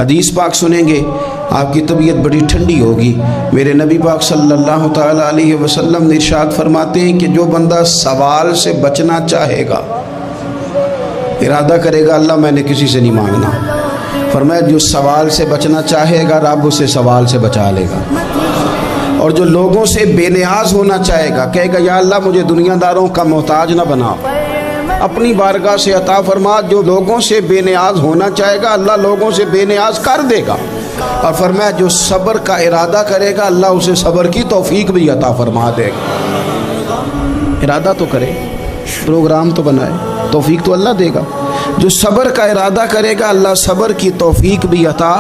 حدیث پاک سنیں گے آپ کی طبیعت بڑی ٹھنڈی ہوگی۔ میرے نبی پاک صلی اللہ تعالیٰ علیہ وسلم نے ارشاد فرماتے ہیں کہ جو بندہ سوال سے بچنا چاہے گا، ارادہ کرے گا اللہ میں نے کسی سے نہیں مانگنا، فرمایا جو سوال سے بچنا چاہے گا رب اسے سوال سے بچا لے گا۔ اور جو لوگوں سے بے نیاز ہونا چاہے گا، کہے گا یا اللہ مجھے دنیا داروں کا محتاج نہ بناؤ، اپنی بارگاہ سے عطا فرما۔ جو لوگوں سے بے نیاز ہونا چاہے گا اللہ لوگوں سے بے نیاز کر دے گا۔ اور فرمایا جو صبر کا ارادہ کرے گا اللہ اسے صبر کی توفیق بھی عطا فرما دے گا۔ ارادہ تو کرے، پروگرام تو بنائے، توفیق تو اللہ دے گا۔ جو صبر کا ارادہ کرے گا اللہ صبر کی توفیق بھی عطا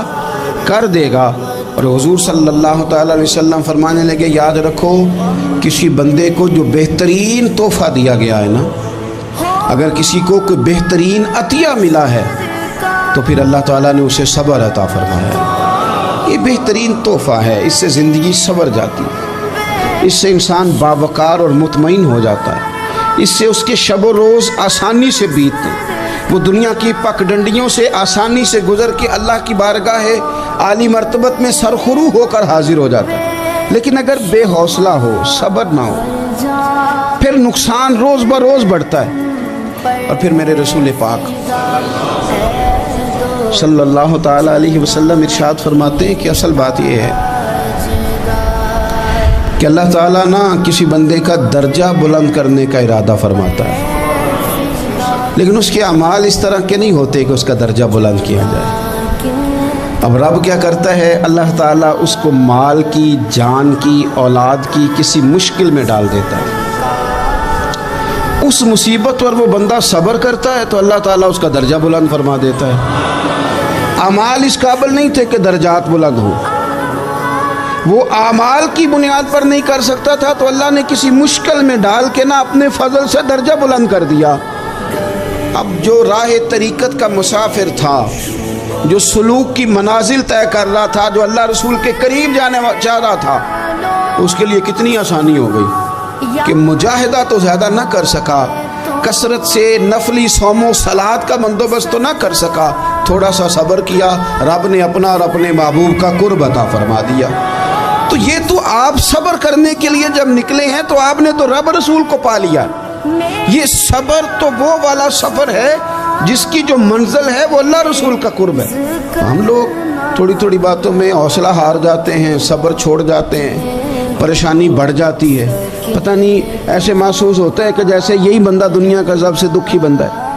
کر دے گا۔ اور حضور صلی اللہ تعالیٰ علیہ وسلم فرمانے لگے یاد رکھو کسی بندے کو جو بہترین تحفہ دیا گیا ہے نا، اگر کسی کو کوئی بہترین عطیہ ملا ہے تو پھر اللہ تعالیٰ نے اسے صبر عطا فرمایا ہے۔ یہ بہترین تحفہ ہے، اس سے زندگی سنور جاتی ہے، اس سے انسان باوقار اور مطمئن ہو جاتا ہے، اس سے اس کے شب و روز آسانی سے بیتتے ہیں، وہ دنیا کی پگڈنڈیوں سے آسانی سے گزر کے اللہ کی بارگاہ عالی مرتبت میں سرخرو ہو کر حاضر ہو جاتا ہے۔ لیکن اگر بے حوصلہ ہو، صبر نہ ہو، پھر نقصان روز بروز بڑھتا ہے۔ اور پھر میرے رسول پاک صلی اللہ تعالیٰ علیہ وسلم ارشاد فرماتے ہیں کہ اصل بات یہ ہے کہ اللہ تعالیٰ نہ کسی بندے کا درجہ بلند کرنے کا ارادہ فرماتا ہے، لیکن اس کے اعمال اس طرح کے نہیں ہوتے کہ اس کا درجہ بلند کیا جائے۔ اب رب کیا کرتا ہے، اللہ تعالیٰ اس کو مال کی، جان کی، اولاد کی کسی مشکل میں ڈال دیتا ہے۔ اس مصیبت پر وہ بندہ صبر کرتا ہے تو اللہ تعالیٰ اس کا درجہ بلند فرما دیتا ہے۔ اعمال اس قابل نہیں تھے کہ درجات بلند ہو، وہ اعمال کی بنیاد پر نہیں کر سکتا تھا تو اللہ نے کسی مشکل میں ڈال کے نہ اپنے فضل سے درجہ بلند کر دیا۔ اب جو راہ طریقت کا مسافر تھا، جو سلوک کی منازل طے کر رہا تھا، جو اللہ رسول کے قریب جانے چاہ رہا تھا، اس کے لیے کتنی آسانی ہو گئی کہ مجاہدہ تو زیادہ نہ کر سکا، کثرت سے نفلی صوم و صلات کا بندوبست تو نہ کر سکا، تھوڑا سا صبر کیا، رب نے اپنا اور اپنے محبوب کا قرب عطا فرما دیا۔ تو یہ تو آپ صبر کرنے کے لیے جب نکلے ہیں تو آپ نے تو رب رسول کو پا لیا۔ یہ صبر تو وہ والا سفر ہے جس کی جو منزل ہے وہ اللہ رسول کا قرب ہے۔ ہم لوگ تھوڑی تھوڑی باتوں میں حوصلہ ہار جاتے ہیں، صبر چھوڑ جاتے ہیں، پریشانی بڑھ جاتی ہے، پتہ نہیں ایسے محسوس ہوتا ہے کہ جیسے یہی بندہ دنیا کا سب سے دکھی بندہ ہے۔